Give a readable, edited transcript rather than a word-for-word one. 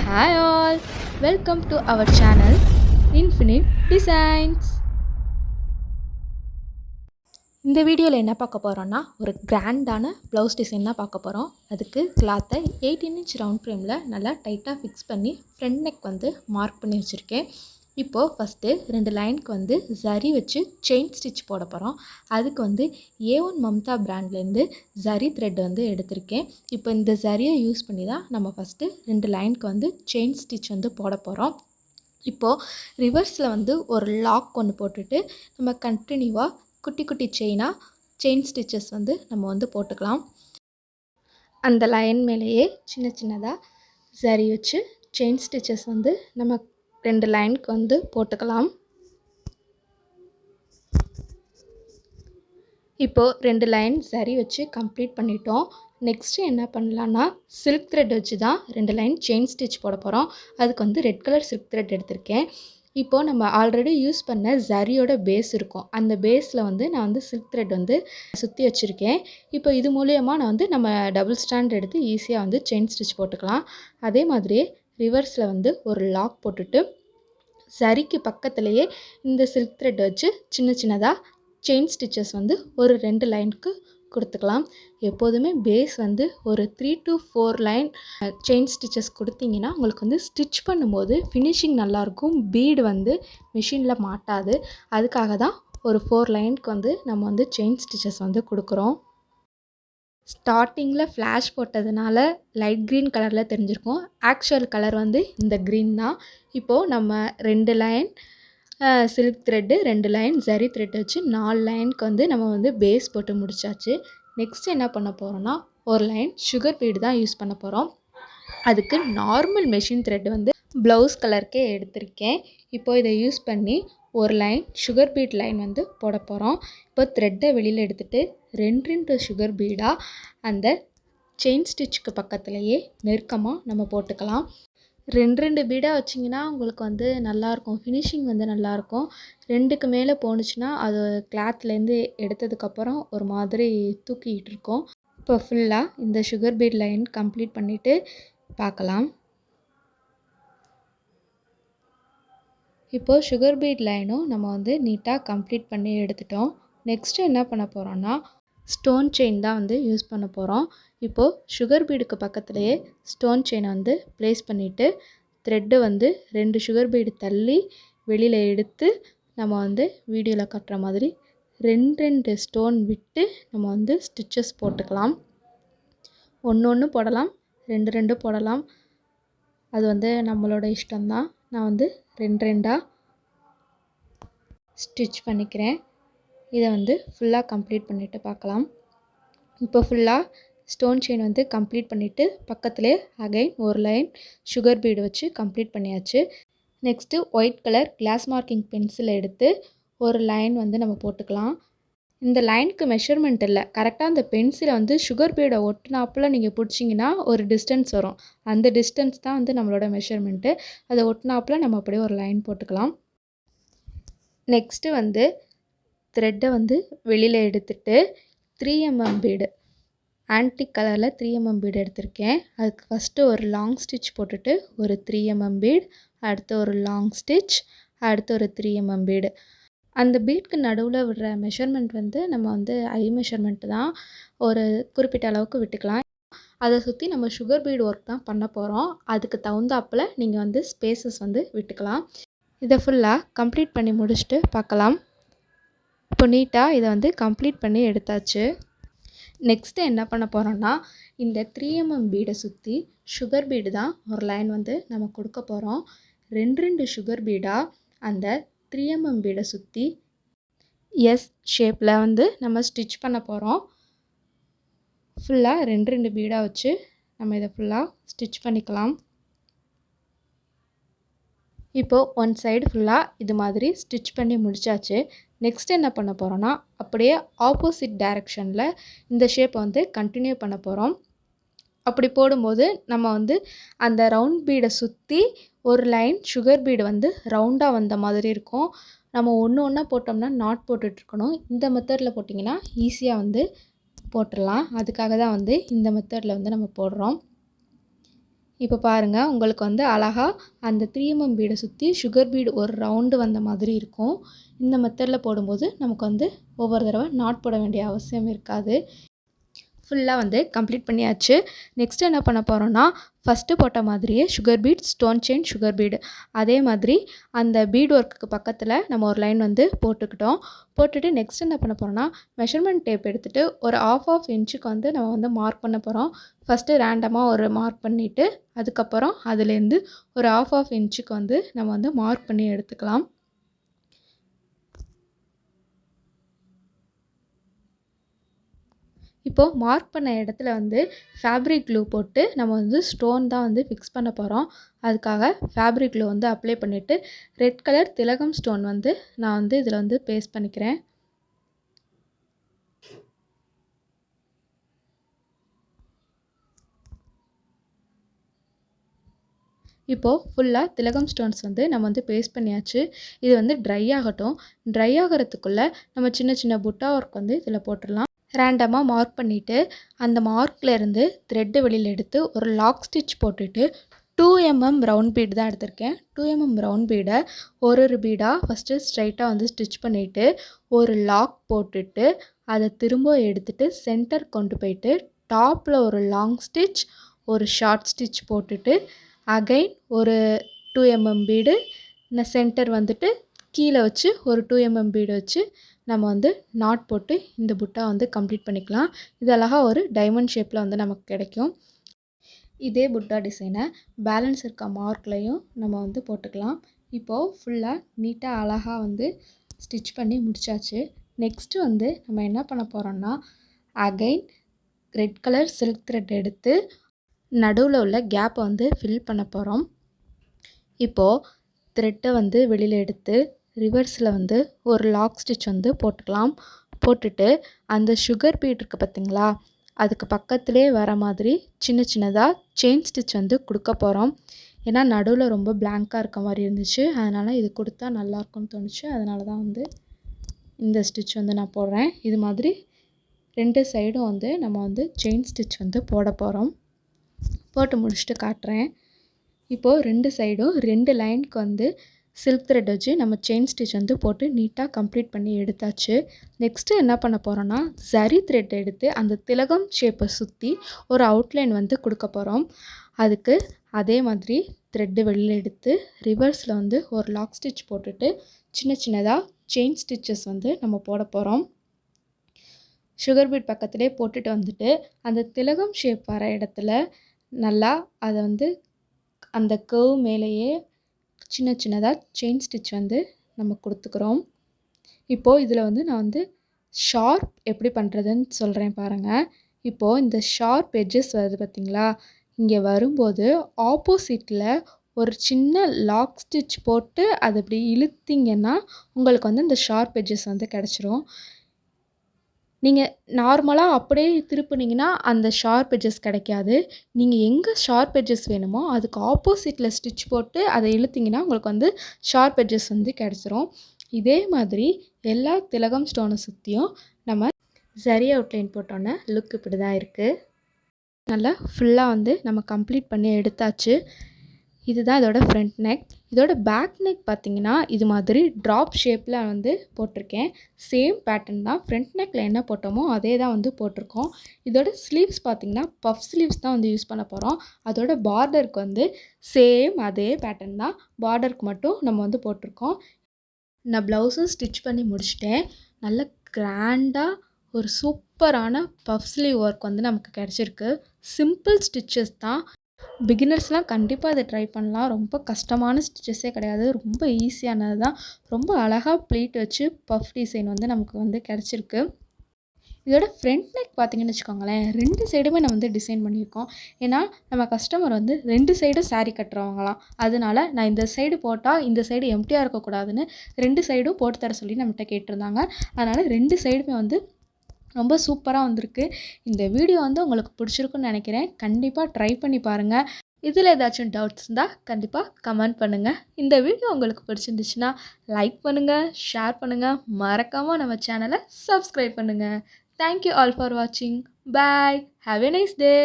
Hi all, welcome to our channel Infinite Designs. இந்த வீடியோவில் என்ன பார்க்க போகிறோன்னா ஒரு கிராண்டான ப்ளவுஸ் டிசைன் தான் பார்க்க போகிறோம். அதுக்கு கிளாத்தை 18 இன்ச் ரவுண்ட் ஃப்ரேமில் நல்லா டைட்டாக ஃபிக்ஸ் பண்ணி ஃப்ரண்ட் நெக் வந்து மார்க் பண்ணி வச்சுருக்கேன். இப்போது ஃபஸ்ட்டு 2 லைனுக்கு வந்து ஜரி வச்சு செயின் ஸ்டிச் போட போகிறோம். அதுக்கு வந்து A1 மம்தா பிராண்ட்லேருந்து ஜரி த்ரெட் வந்து எடுத்திருக்கேன். இப்போ இந்த ஜரியை யூஸ் பண்ணி தான் நம்ம ஃபஸ்ட்டு 2 லைனுக்கு வந்து செயின் ஸ்டிச் வந்து போட போகிறோம். இப்போது ரிவர்ஸில் வந்து ஒரு லாக் ஒன்று போட்டுட்டு நம்ம கண்டினியூவாக குட்டி குட்டி செயின் ஸ்டிச்சஸ் வந்து நம்ம வந்து போட்டுக்கலாம். அந்த லைன் மேலேயே சின்ன சின்னதாக ஜரி வச்சு செயின் ஸ்டிச்சஸ் வந்து நம்ம 2 லைனுக்கு வந்து போட்டுக்கலாம். இப்போது 2 லைன் ஜரி வச்சு கம்ப்ளீட் பண்ணிட்டோம். நெக்ஸ்ட்டு என்ன பண்ணலான்னா சில்க் த்ரெட் வச்சு தான் 2 லைன் செயின் ஸ்டிச் போட போகிறோம். அதுக்கு வந்து ரெட் கலர் சில்க் த்ரெட் எடுத்திருக்கேன். இப்போது நம்ம ஆல்ரெடி யூஸ் பண்ண ஜரியோட பேஸ் இருக்கும். அந்த பேஸில் வந்து நான் வந்து சில்க் த்ரெட் வந்து சுற்றி வச்சுருக்கேன். இப்போ இது மூலயமா நான் வந்து நம்ம டபுள் ஸ்டாண்ட் எடுத்து ஈஸியாக வந்து செயின் ஸ்டிச் போட்டுக்கலாம். அதே மாதிரியே ரிவர்ஸில் வந்து ஒரு லாக் போட்டுட்டு ஜரிக்கு பக்கத்துலேயே இந்த சில்க் த்ரெட் வச்சு சின்ன சின்னதாக செயின் ஸ்டிச்சஸ் வந்து ஒரு 2 லைனுக்கு கொடுத்துக்கலாம். எப்போதுமே பேஸ் வந்து ஒரு 3 to 4 லைன் செயின் ஸ்டிச்சஸ் கொடுத்தீங்கன்னா உங்களுக்கு வந்து ஸ்டிச் பண்ணும்போது ஃபினிஷிங் நல்லாயிருக்கும். பீடு வந்து மிஷினில் மாட்டாது. அதுக்காக தான் ஒரு 4 லைனுக்கு வந்து நம்ம வந்து செயின் ஸ்டிச்சஸ் வந்து கொடுக்குறோம். ஸ்டார்டிங்கில் ஃப்ளாஷ் போட்டதுனால லைட் க்ரீன் கலரில் தெரிஞ்சிருக்கும். ஆக்சுவல் கலர் வந்து இந்த க்ரீன் தான். இப்போது நம்ம 2 line silk thread 2 line zari thread வச்சு 4 லைனுக்கு வந்து நம்ம வந்து பேஸ் போட்டு முடிச்சாச்சு. நெக்ஸ்ட் என்ன பண்ண போகிறோன்னா ஒரு லைன் சுகர் பீடு தான் யூஸ் பண்ண போகிறோம். அதுக்கு நார்மல் மெஷின் த்ரெட் வந்து ப்ளவுஸ் கலருக்கே எடுத்திருக்கேன். இப்போது இதை யூஸ் பண்ணி ஒரு லைன் சுகர் பீட் லைன் வந்து போட போகிறோம். இப்போ த்ரெட்டை வெளியில் எடுத்துகிட்டு 2 சுகர் பீடாக அந்த செயின் ஸ்டிச்சுக்கு பக்கத்துலேயே நெருக்கமாக நம்ம போட்டுக்கலாம். 2 பீடாக வச்சிங்கன்னா உங்களுக்கு வந்து நல்லாயிருக்கும். ஃபினிஷிங் வந்து நல்லாயிருக்கும். 2க்கு மேலே போணுச்சுன்னா அது கிளாத்லேருந்து எடுத்ததுக்கப்புறம் ஒரு மாதிரி தூக்கிக்கிட்டு இருக்கும். இப்போ ஃபுல்லாக இந்த சுகர் பீட் லைன் கம்ப்ளீட் பண்ணிவிட்டு பார்க்கலாம். இப்போது சுகர் பீட் லைனும் நம்ம வந்து நீட்டாக கம்ப்ளீட் பண்ணி எடுத்துட்டோம். நெக்ஸ்ட்டு என்ன பண்ண போகிறோன்னா ஸ்டோன் செயின் தான் வந்து யூஸ் பண்ண போகிறோம். இப்போது சுகர் பீடுக்கு பக்கத்துலேயே ஸ்டோன் செயினை வந்து ப்ளேஸ் பண்ணிவிட்டு த்ரெட்டு வந்து 2 சுகர் பீடு தள்ளி வெளியில் எடுத்து நம்ம வந்து வீடியோவில் காட்டுற மாதிரி 2 ஸ்டோன் விட்டு நம்ம வந்து ஸ்டிச்சஸ் போட்டுக்கலாம். ஒன்று போடலாம், 2 போடலாம். அது வந்து நம்மளோட இஷ்டம்தான். நான் வந்து 2 ஸ்டிச் பண்ணிக்கிறேன். இதை வந்து ஃபுல்லாக கம்ப்ளீட் பண்ணிவிட்டு பார்க்கலாம். இப்போ ஃபுல்லாக ஸ்டோன் செயின் வந்து கம்ப்ளீட் பண்ணிவிட்டு பக்கத்துலேயே அகைன் ஒரு லைன் சுகர் பீடு வச்சு கம்ப்ளீட் பண்ணியாச்சு. Next white colour glass marking pencil எடுத்து ஒரு லைன் வந்து நம்ம போட்டுக்கலாம். இந்த லைனுக்கு மெஷர்மெண்ட் இல்லை, கரெக்டாக அந்த பென்சிலை வந்து சுகர் பீடை ஒட்டினாப்பில் நீங்கள் பிடிச்சிங்கன்னா ஒரு டிஸ்டன்ஸ் வரும். அந்த டிஸ்டன்ஸ் தான் வந்து நம்மளோட மெஷர்மெண்ட்டு. அதை ஒட்டினாப்பில் நம்ம அப்படியே ஒரு லைன் போட்டுக்கலாம். நெக்ஸ்ட்டு வந்து த்ரெட்டை வந்து வெளியில் எடுத்துகிட்டு 3mm பீடு ஆன்டிக் கலரில் 3mm பீடு எடுத்திருக்கேன். அதுக்கு ஃபஸ்ட்டு ஒரு லாங் ஸ்டிச் போட்டுட்டு ஒரு 3mm பீட், அடுத்து ஒரு லாங் ஸ்டிச், அடுத்து ஒரு 3mm பீடு. அந்த பீட்க்கு நடுவில் விடுற மெஷர்மெண்ட் வந்து நம்ம வந்து ஐ மெஷர்மெண்ட்டு தான். ஒரு குறிப்பிட்ட அளவுக்கு விட்டுக்கலாம். அதை சுற்றி நம்ம சுகர் பீடு ஒர்க் தான் பண்ண போகிறோம். அதுக்கு தகுந்தாப்பில் நீங்கள் வந்து ஸ்பேசஸ் வந்து விட்டுக்கலாம். இதை ஃபுல்லாக கம்ப்ளீட் பண்ணி முடிச்சுட்டு பார்க்கலாம். இப்போ நீட்டாக இதை வந்து கம்ப்ளீட் பண்ணி எடுத்தாச்சு. நெக்ஸ்ட்டு என்ன பண்ண போகிறோன்னா இந்த 3mm பீடை சுற்றி சுகர் பீடு தான் ஒரு லைன் வந்து நம்ம கொடுக்க போகிறோம். 2 சுகர் பீடாக அந்த 3mm பீடை சுற்றி எஸ் ஷேப்பில் வந்து நம்ம ஸ்டிச் பண்ண போகிறோம். ஃபுல்லாக 2 பீடாக வச்சு நம்ம இதை ஃபுல்லாக ஸ்டிச் பண்ணிக்கலாம். இப்போது ஒன் சைடு ஃபுல்லாக இது மாதிரி ஸ்டிச் பண்ணி முடிச்சாச்சு. நெக்ஸ்ட் என்ன பண்ண போகிறோன்னா அப்படியே ஆப்போசிட் டைரெக்ஷனில் இந்த ஷேப்பை வந்து கண்டினியூ பண்ண போகிறோம். அப்படி போடும்போது நம்ம வந்து அந்த ரவுண்ட் பீடை சுற்றி ஒரு லைன் சுகர் பீடு வந்து ரவுண்டாக வந்த மாதிரி இருக்கும். நம்ம ஒன்று போட்டோம்னா நாட் போட்டுட்ருக்கணும். இந்த மெத்தடில் போட்டிங்கன்னா ஈஸியாக வந்து போட்டுடலாம். அதுக்காக தான் வந்து இந்த மெத்தடில் வந்து நம்ம போடுறோம். இப்போ பாருங்கள், உங்களுக்கு வந்து அழகா அந்த 3mm பீடை சுற்றி சுகர் பீடு ஒரு ரவுண்டு வந்த மாதிரி இருக்கும். இந்த மெத்தடில் போடும்போது நமக்கு வந்து ஒவ்வொரு தடவை நாட் போட வேண்டிய அவசியம் இருக்காது. ஃபுல்லாக வந்து கம்ப்ளீட் பண்ணியாச்சு. நெக்ஸ்ட்டு என்ன பண்ண போகிறோன்னா, ஃபஸ்ட்டு போட்ட மாதிரியே sugar beet, stone chain, sugar beet அதே மாதிரி அந்த பீட் ஒர்க்குக்கு பக்கத்தில் நம்ம ஒரு லைன் வந்து போட்டுக்கிட்டோம். போட்டுட்டு நெக்ஸ்ட் என்ன பண்ண போகிறோன்னா, மெஷர்மெண்ட் டேப் எடுத்துகிட்டு ஒரு ஆஃப் இன்ச்சுக்கு வந்து நம்ம வந்து மார்க் பண்ண போகிறோம். ஃபஸ்ட்டு ரேண்டமாக ஒரு மார்க் பண்ணிவிட்டு அதுக்கப்புறம் அதுலேருந்து ஒரு ஆஃப் இன்ச்சுக்கு வந்து நம்ம வந்து மார்க் பண்ணி எடுத்துக்கலாம். இப்போது மார்க் பண்ண இடத்துல வந்து ஃபேப்ரிக் க்ளூ போட்டு நம்ம வந்து ஸ்டோன் தான் வந்து ஃபிக்ஸ் பண்ண போகிறோம். அதுக்காக ஃபேப்ரிக் க்ளூ வந்து அப்ளை பண்ணிவிட்டு ரெட் கலர் திலகம் ஸ்டோன் வந்து நான் வந்து இதில் வந்து பேஸ்ட் பண்ணிக்கிறேன். இப்போது ஃபுல்லாக திலகம் ஸ்டோன்ஸ் வந்து நம்ம வந்து பேஸ்ட் பண்ணியாச்சு. இது வந்து ட்ரை ஆகட்டும். ட்ரை ஆகிறதுக்குள்ளே நம்ம சின்ன சின்ன புட்டா ஒர்க் வந்து இதில் போட்டுடலாம். ரேண்டமாக மார்க் பண்ணிவிட்டு அந்த மார்க்லேருந்து த்ரெட்டு வெளியில் எடுத்து ஒரு லாக் ஸ்டிச் போட்டுட்டு 2mm ரவுண்ட் பீட் தான் எடுத்திருக்கேன். 2mm ரவுண்ட் பீடை ஒரு பீடாக ஃபஸ்ட்டு ஸ்ட்ரைட்டாக வந்து ஸ்டிச் பண்ணிவிட்டு ஒரு லாக் போட்டுட்டு அதை திரும்ப எடுத்துகிட்டு சென்டர் கொண்டு போயிட்டு டாப்பில் ஒரு லாங் ஸ்டிச் ஒரு ஷார்ட் ஸ்டிச் போட்டுட்டு அகைன் ஒரு 2mm பீடு சென்டர் வந்துட்டு கீழே வச்சு ஒரு 2mm பீடு வச்சு நம்ம வந்து நாட் போட்டு இந்த புட்டா வந்து கம்ப்ளீட் பண்ணிக்கலாம். இது அழகாக ஒரு டைமண்ட் ஷேப்பில் வந்து நமக்கு கிடைக்கும். இதே புட்டா டிசைனை பேலன்ஸ் இருக்க மார்க்லையும் நம்ம வந்து போட்டுக்கலாம். இப்போது ஃபுல்லாக நீட்டாக அழகாக வந்து ஸ்டிச் பண்ணி முடிச்சாச்சு. நெக்ஸ்ட்டு வந்து நம்ம என்ன பண்ண போகிறோம்னா, again red colour silk thread எடுத்து நடுவில் உள்ள கேப்பை வந்து ஃபில் பண்ண போகிறோம். இப்போது த்ரெட்டை வந்து வெளியில் எடுத்து ரிவர்ஸில் வந்து ஒரு லாக் ஸ்டிச் வந்து போட்டுக்கலாம். போட்டுட்டு அந்த சுகர் பீட் இருக்குது பார்த்திங்களா, அதுக்கு பக்கத்துலேயே வர மாதிரி சின்ன சின்னதாக செயின் ஸ்டிச் வந்து கொடுக்க போகிறோம். ஏன்னா நடுவில் ரொம்ப பிளாங்காக இருக்க மாதிரி இருந்துச்சு, அதனால் இது கொடுத்தா நல்லாயிருக்கும்னு தோணுச்சு. அதனால தான் வந்து இந்த ஸ்டிச் வந்து நான் போடுறேன். இது மாதிரி 2 சைடும் வந்து நம்ம வந்து செயின் ஸ்டிச் வந்து போட போகிறோம். போட்டு முடிச்சுட்டு காட்டுறேன். இப்போது 2 சைடும் 2 லைனுக்கு வந்து சில்க் த்ரெட் வச்சு நம்ம செயின் ஸ்டிச் வந்து போட்டு நீட்டாக கம்ப்ளீட் பண்ணி எடுத்தாச்சு. நெக்ஸ்ட்டு என்ன பண்ண போகிறோன்னா, சரி த்ரெட் எடுத்து அந்த திலகம் ஷேப்பை சுற்றி ஒரு அவுட்லைன் வந்து கொடுக்க போகிறோம். அதுக்கு அதே மாதிரி த்ரெட்டு வெளியில் எடுத்து ரிவர்ஸில் வந்து ஒரு லாக் ஸ்டிச் போட்டுட்டு சின்ன சின்னதாக செயின் ஸ்டிச்சஸ் வந்து நம்ம போட போகிறோம். சுகர் பீட் பக்கத்துலேயே போட்டுட்டு வந்துட்டு அந்த திலகம் ஷேப் வர இடத்துல நல்லா அதை வந்து அந்த கர்வ் மேலேயே சின்ன சின்னதாக செயின் ஸ்டிச் வந்து நம்ம கொடுத்துக்கிறோம். இப்போது இதில் வந்து நான் வந்து ஷார்ப் எப்படி பண்ணுறதுன்னு சொல்கிறேன் பாருங்கள். இப்போது இந்த ஷார்ப் எட்ஜஸ் வருது பார்த்திங்களா, இங்கே வரும்போது ஆப்போசிட்டில் ஒரு சின்ன லாக் ஸ்டிச் போட்டு அதை இப்படி இழுத்திங்கன்னா உங்களுக்கு வந்து இந்த ஷார்ப் எட்ஜஸ் வந்து கிடச்சிரும். நீங்கள் நார்மலாக அப்படியே திருப்புனீங்கன்னா அந்த ஷார்ப் எட்ஜஸ் கிடைக்காது. நீங்கள் எங்கே ஷார்ப் எட்ஜஸ் வேணுமோ அதுக்கு ஆப்போசிட்டில் ஸ்டிச் போட்டு அதை இழுத்திங்கன்னா உங்களுக்கு வந்து ஷார்ப் எட்ஜஸ் வந்து கிடச்சிரும். இதே மாதிரி எல்லா திலகம் ஸ்டோனை சுற்றியும் நம்ம சரி அவுட்லைன் போட்டோன்னே லுக் இப்படி தான் இருக்குது. நல்லா ஃபுல்லாக வந்து நம்ம கம்ப்ளீட் பண்ணி எடுத்தாச்சு. இதுதான் இதோட ஃப்ரண்ட் நெக். இதோட பேக் நெக் பார்த்திங்கன்னா இது மாதிரி ட்ராப் ஷேப்பில் வந்து போட்டிருக்கேன். சேம் பேட்டர்ன் தான். ஃப்ரண்ட் நெக்கில் என்ன போட்டோமோ அதே தான் வந்து போட்டிருக்கோம். இதோட ஸ்லீவ்ஸ் பார்த்திங்கன்னா பஃப் ஸ்லீவ்ஸ் தான் வந்து யூஸ் பண்ண போகிறோம். அதோட பார்டருக்கு வந்து சேம் அதே பேட்டர்ன் தான். பார்டருக்கு மட்டும் நம்ம வந்து போட்டிருக்கோம். நான் ப்ளவுஸும் ஸ்டிச் பண்ணி முடிச்சிட்டேன். நல்ல கிராண்டாக ஒரு சூப்பரான பஃப் ஸ்லீவ் ஒர்க் வந்து நமக்கு கிடச்சிருக்கு. சிம்பிள் ஸ்டிச்சஸ் தான். பிகினர்ஸ்லாம் கண்டிப்பாக இதை ட்ரை பண்ணலாம். ரொம்ப கஷ்டமான ஸ்டிச்சஸே கிடையாது. ரொம்ப ஈஸியானது தான். ரொம்ப அழகாக ப்ளீட் வச்சு பஃப் டிசைன் வந்து நமக்கு வந்து கிடச்சிருக்கு. இதோட ஃப்ரண்ட் நெக் பார்த்திங்கன்னு வச்சுக்கோங்களேன், 2 சைடுமே நம்ம வந்து டிசைன் பண்ணியிருக்கோம். ஏன்னா நம்ம கஸ்டமர் வந்து 2 சைடும் சாரீ கட்டுறவங்களாம். அதனால நான் இந்த சைடு போட்டால் இந்த சைடு எம்டியாக இருக்கக்கூடாதுன்னு 2 சைடும் போட்டு தர சொல்லி நம்மகிட்ட கேட்டிருந்தாங்க. அதனால் 2 சைடுமே வந்து ரொம்ப சூப்பராக வந்திருக்கு. இந்த வீடியோ வந்து உங்களுக்கு பிடிச்சிருக்குன்னு நினைக்கிறேன். கண்டிப்பாக ட்ரை பண்ணி பாருங்கள். இதில் ஏதாச்சும் டவுட்ஸ் இருந்தால் கண்டிப்பாக கமெண்ட் பண்ணுங்கள். இந்த வீடியோ உங்களுக்கு பிடிச்சிருந்துச்சுன்னா லைக் பண்ணுங்கள், ஷேர் பண்ணுங்கள், மறக்காமல் நம்ம சேனலை சப்ஸ்கிரைப் பண்ணுங்கள். தேங்க்யூ ஆல் ஃபார் வாட்சிங். Bye. Have a nice day.